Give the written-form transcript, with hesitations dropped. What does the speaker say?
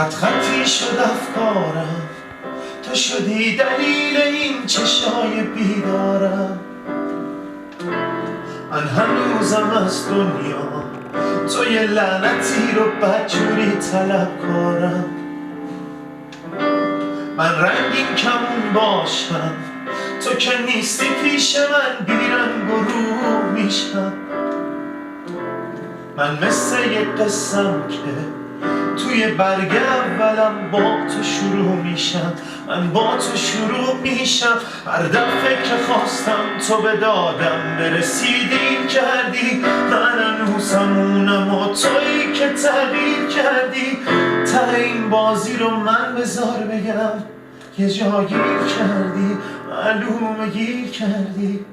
خط خطی شد افکارم، تو شدی دلیل این چشای بیدارم. من هنوزم از دنیا تو یه لعنتی رو بدجوری طلبکارم. من رنگین کمون باشم، تو که نیستی پیش من بیرنگ و رو میشم. من مثل یه قسم که توی برگ اولم با تو شروع میشم. من با تو شروع میشم. هر دفعه که خواستم تو به دادم برسی دیر کردی. من هنوزم اونم و تویی که تغییر کردی. ته این بازی رو من بذار بگم یه جا گیر کردی، معلومه گیر کردی.